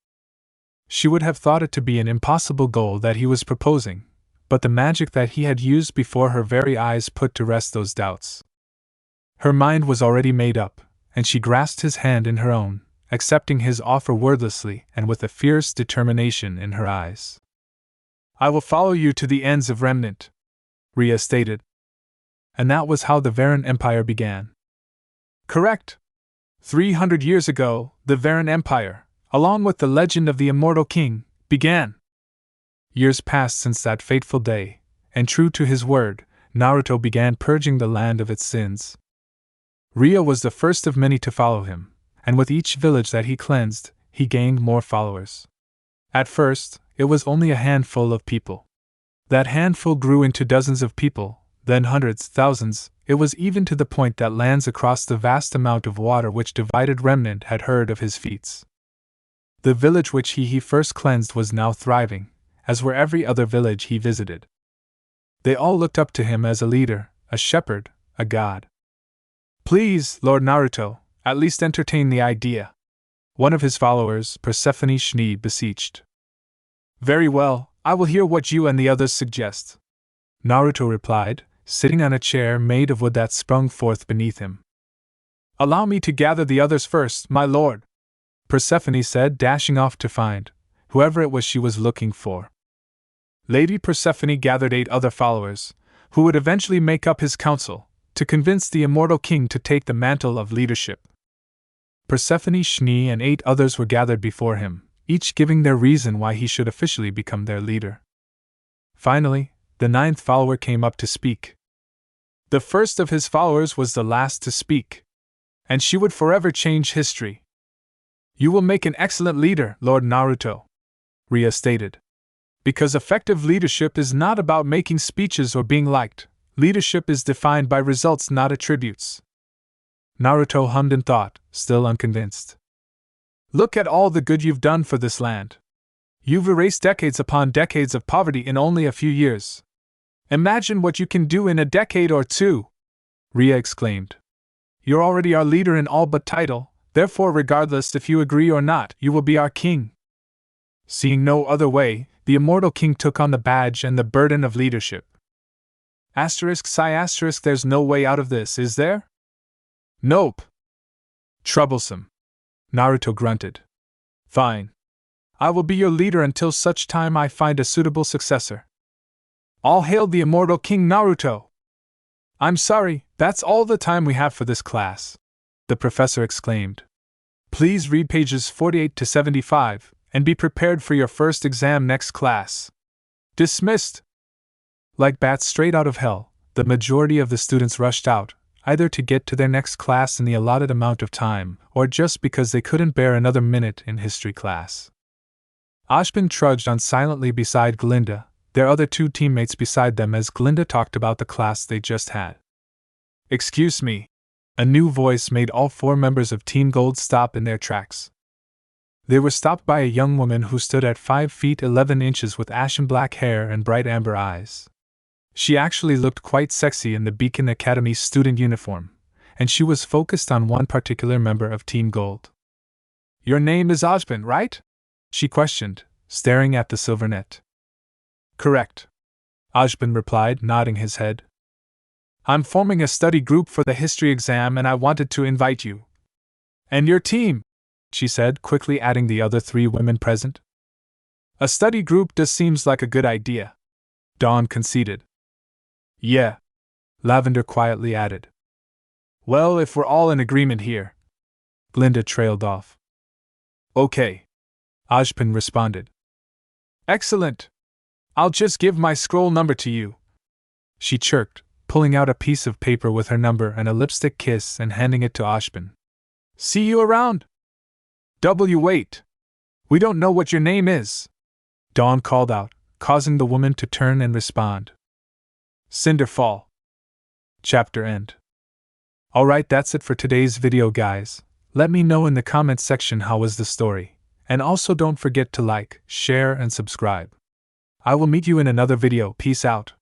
She would have thought it to be an impossible goal that he was proposing, but the magic that he had used before her very eyes put to rest those doubts. Her mind was already made up, and she grasped his hand in her own, accepting his offer wordlessly and with a fierce determination in her eyes. "I will follow you to the ends of Remnant," Ria stated. And that was how the Varon Empire began. Correct. 300 years ago, the Varon Empire, along with the legend of the immortal king, began. Years passed since that fateful day, and true to his word, Naruto began purging the land of its sins. Ryo was the first of many to follow him, and with each village that he cleansed, he gained more followers. At first, it was only a handful of people. That handful grew into dozens of people, then hundreds, thousands. It was even to the point that lands across the vast amount of water which divided Remnant had heard of his feats. The village which he first cleansed was now thriving, as were every other village he visited. They all looked up to him as a leader, a shepherd, a god. "Please, Lord Naruto, at least entertain the idea," one of his followers, Persephone Shni, beseeched. "Very well, I will hear what you and the others suggest," Naruto replied, sitting on a chair made of wood that sprung forth beneath him. "Allow me to gather the others first, my lord," Persephone said, dashing off to find whoever it was she was looking for. Lady Persephone gathered 8 other followers, who would eventually make up his council, to convince the immortal king to take the mantle of leadership. Persephone Shni and 8 others were gathered before him, each giving their reason why he should officially become their leader. Finally, the 9th follower came up to speak. The first of his followers was the last to speak, and she would forever change history. "You will make an excellent leader, Lord Naruto," Ryo stated. "Because effective leadership is not about making speeches or being liked. Leadership is defined by results, not attributes." Naruto hummed in thought, still unconvinced. "Look at all the good you've done for this land. You've erased decades upon decades of poverty in only a few years. Imagine what you can do in a decade or 2, Ryo exclaimed. "You're already our leader in all but title, therefore regardless if you agree or not, you will be our king." Seeing no other way, the immortal king took on the badge and the burden of leadership. There's no way out of this, is there? Nope. Troublesome. Naruto grunted. Fine. I will be your leader until such time I find a suitable successor. All hail the immortal King Naruto! I'm sorry, that's all the time we have for this class, the professor exclaimed. Please read pages 48 to 75, and be prepared for your first exam next class. Dismissed! Like bats straight out of hell, the majority of the students rushed out, either to get to their next class in the allotted amount of time, or just because they couldn't bear another minute in history class. Ashbin trudged on silently beside Glinda, their other 2 teammates beside them as Glinda talked about the class they just had. Excuse me. A new voice made all 4 members of Team Gold stop in their tracks. They were stopped by a young woman who stood at 5 feet 11 inches with ashen black hair and bright amber eyes. She actually looked quite sexy in the Beacon Academy student uniform, and she was focused on one particular member of Team Gold. Your name is Ashbin, right? She questioned, staring at the silver net. Correct. Ashbin replied, nodding his head. I'm forming a study group for the history exam and I wanted to invite you. And your team, she said, quickly adding the other 3 women present. A study group does seems like a good idea, Dawn conceded. Yeah, Lavender quietly added. Well, if we're all in agreement here. Glinda trailed off. Okay, Ashbin responded. Excellent. I'll just give my scroll number to you, she chirped, pulling out a piece of paper with her number and a lipstick kiss and handing it to Ashbin. See you around. Wait. We don't know what your name is, Dawn called out, causing the woman to turn and respond. Cinder Fall. Chapter end. Alright, that's it for today's video, guys. Let me know in the comments section how was the story, and also don't forget to like, share and subscribe. I will meet you in another video. Peace out.